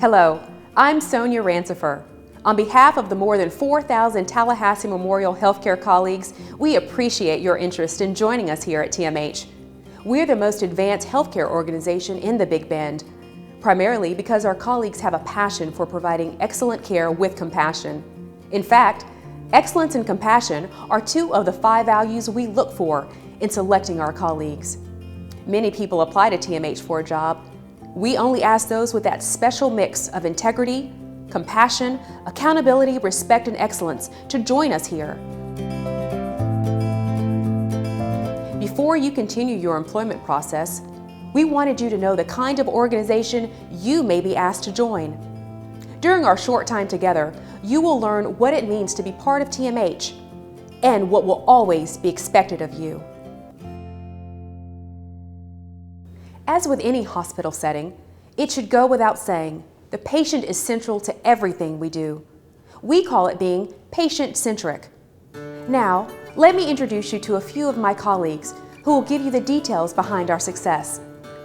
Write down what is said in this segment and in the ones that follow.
Hello, I'm Sonia Rancifer. On behalf of the more than 4,000 Tallahassee Memorial Healthcare colleagues, we appreciate your interest in joining us here at TMH. We're the most advanced healthcare organization in the Big Bend, primarily because our colleagues have a passion for providing excellent care with compassion. In fact, excellence and compassion are two of the 5 values we look for in selecting our colleagues. Many people apply to TMH for a job. We only ask those with that special mix of integrity, compassion, accountability, respect, and excellence to join us here. Before you continue your employment process, we wanted you to know the kind of organization you may be asked to join. During our short time together, you will learn what it means to be part of TMH and what will always be expected of you. As with any hospital setting, it should go without saying, the patient is central to everything we do. We call it being patient-centric. Now, let me introduce you to a few of my colleagues who will give you the details behind our success.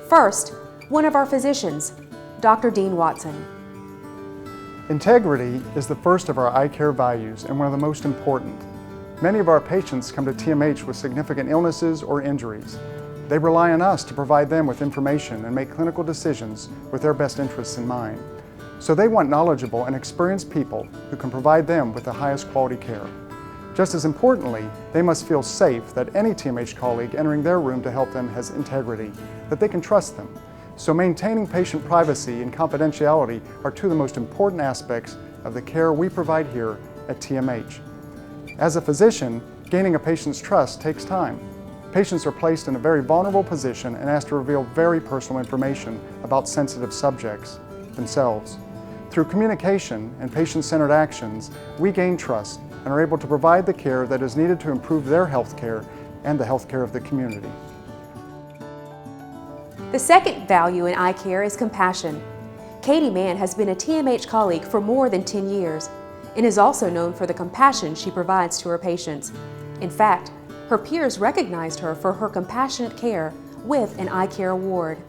First, one of our physicians, Dr. Dean Watson. Integrity is the first of our eye care values and one of the most important. Many of our patients come to TMH with significant illnesses or injuries. They rely on us to provide them with information and make clinical decisions with their best interests in mind. So they want knowledgeable and experienced people who can provide them with the highest quality care. Just as importantly, they must feel safe that any TMH colleague entering their room to help them has integrity, that they can trust them. So maintaining patient privacy and confidentiality are two of the most important aspects of the care we provide here at TMH. As a physician, gaining a patient's trust takes time. Patients are placed in a very vulnerable position and asked to reveal very personal information about sensitive subjects themselves. Through communication and patient-centered actions, we gain trust and are able to provide the care that is needed to improve their health care and the health care of the community. The second value in eye care is compassion. Katie Mann has been a TMH colleague for more than 10 years and is also known for the compassion she provides to her patients. In fact, her peers recognized her for her compassionate care with an Eye Care Award.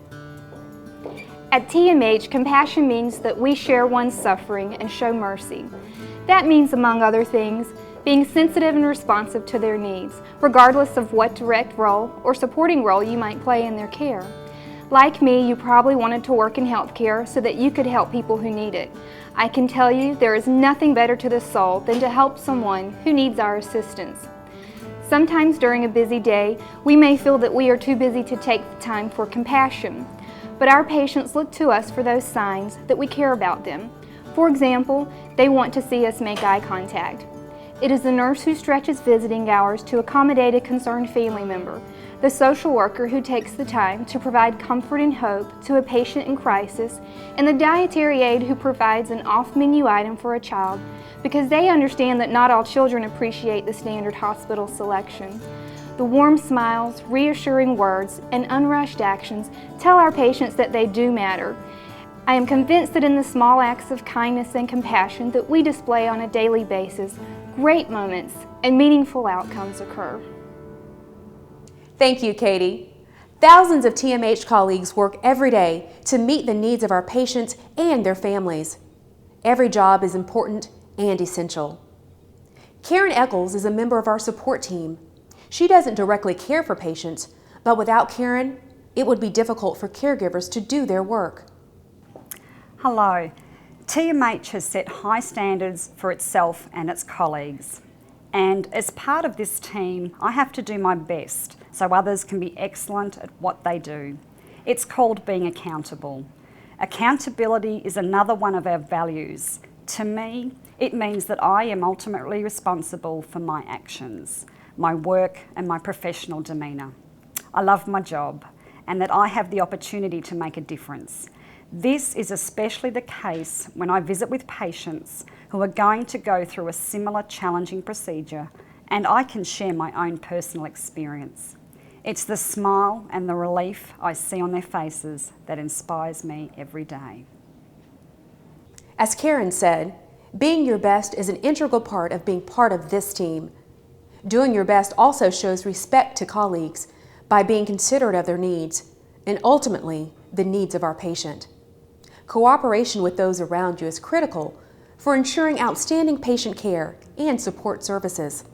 At TMH, compassion means that we share one's suffering and show mercy. That means, among other things, being sensitive and responsive to their needs, regardless of what direct role or supporting role you might play in their care. Like me, you probably wanted to work in healthcare so that you could help people who need it. I can tell you there is nothing better to the soul than to help someone who needs our assistance. Sometimes during a busy day, we may feel that we are too busy to take the time for compassion, but our patients look to us for those signs that we care about them. For example, they want to see us make eye contact. It is the nurse who stretches visiting hours to accommodate a concerned family member, the social worker who takes the time to provide comfort and hope to a patient in crisis, and the dietary aide who provides an off-menu item for a child because they understand that not all children appreciate the standard hospital selection. The warm smiles, reassuring words, and unrushed actions tell our patients that they do matter. I am convinced that in the small acts of kindness and compassion that we display on a daily basis, great moments and meaningful outcomes occur. Thank you, Katie. Thousands of TMH colleagues work every day to meet the needs of our patients and their families. Every job is important and essential. Karen Eccles is a member of our support team. She doesn't directly care for patients, but without Karen, it would be difficult for caregivers to do their work. Hello. TMH has set high standards for itself and its colleagues. And as part of this team, I have to do my best so others can be excellent at what they do. It's called being accountable. Accountability is another one of our values. To me, it means that I am ultimately responsible for my actions, my work, and my professional demeanour. I love my job and that I have the opportunity to make a difference. This is especially the case when I visit with patients who are going to go through a similar challenging procedure, and I can share my own personal experience. It's the smile and the relief I see on their faces that inspires me every day. As Karen said, being your best is an integral part of being part of this team. Doing your best also shows respect to colleagues by being considerate of their needs and ultimately the needs of our patient. Cooperation with those around you is critical for ensuring outstanding patient care and support services.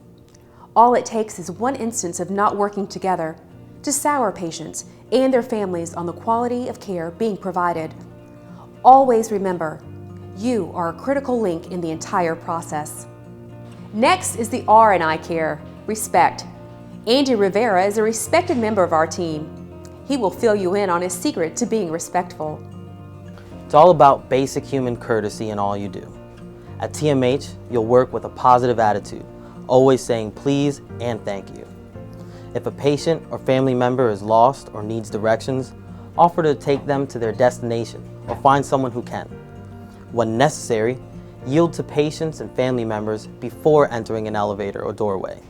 All it takes is one instance of not working together to sour patients and their families on the quality of care being provided. Always remember, you are a critical link in the entire process. Next is the R in eye care, respect. Andy Rivera is a respected member of our team. He will fill you in on his secret to being respectful. It's all about basic human courtesy in all you do. At TMH, you'll work with a positive attitude, always saying please and thank you. If a patient or family member is lost or needs directions, offer to take them to their destination or find someone who can. When necessary, yield to patients and family members before entering an elevator or doorway.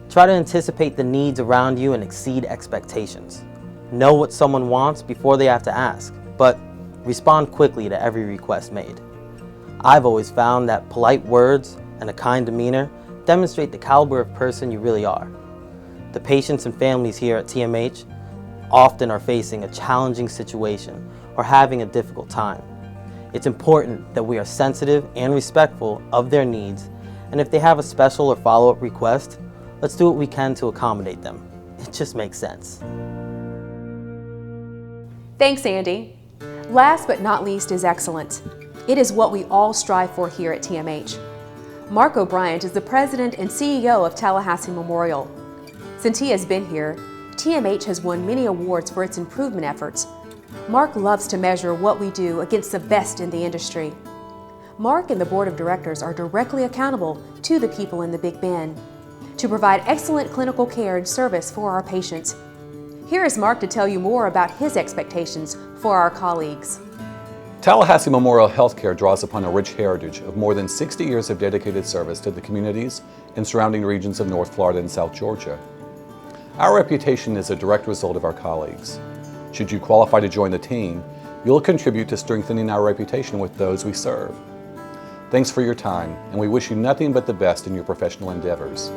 Try to anticipate the needs around you and exceed expectations. Know what someone wants before they have to ask, but respond quickly to every request made. I've always found that polite words and a kind demeanor demonstrate the caliber of person you really are. The patients and families here at TMH often are facing a challenging situation or having a difficult time. It's important that we are sensitive and respectful of their needs, and if they have a special or follow-up request, let's do what we can to accommodate them. It just makes sense. Thanks, Andy. Last but not least is excellence. It is what we all strive for here at TMH. Mark O'Brien is the president and CEO of Tallahassee Memorial. Since he has been here, TMH has won many awards for its improvement efforts. Mark loves to measure what we do against the best in the industry. Mark and the board of directors are directly accountable to the people in the Big Bend to provide excellent clinical care and service for our patients. Here is Mark to tell you more about his expectations for our colleagues. Tallahassee Memorial Healthcare draws upon a rich heritage of more than 60 years of dedicated service to the communities and surrounding regions of North Florida and South Georgia. Our reputation is a direct result of our colleagues. Should you qualify to join the team, you'll contribute to strengthening our reputation with those we serve. Thanks for your time, and we wish you nothing but the best in your professional endeavors.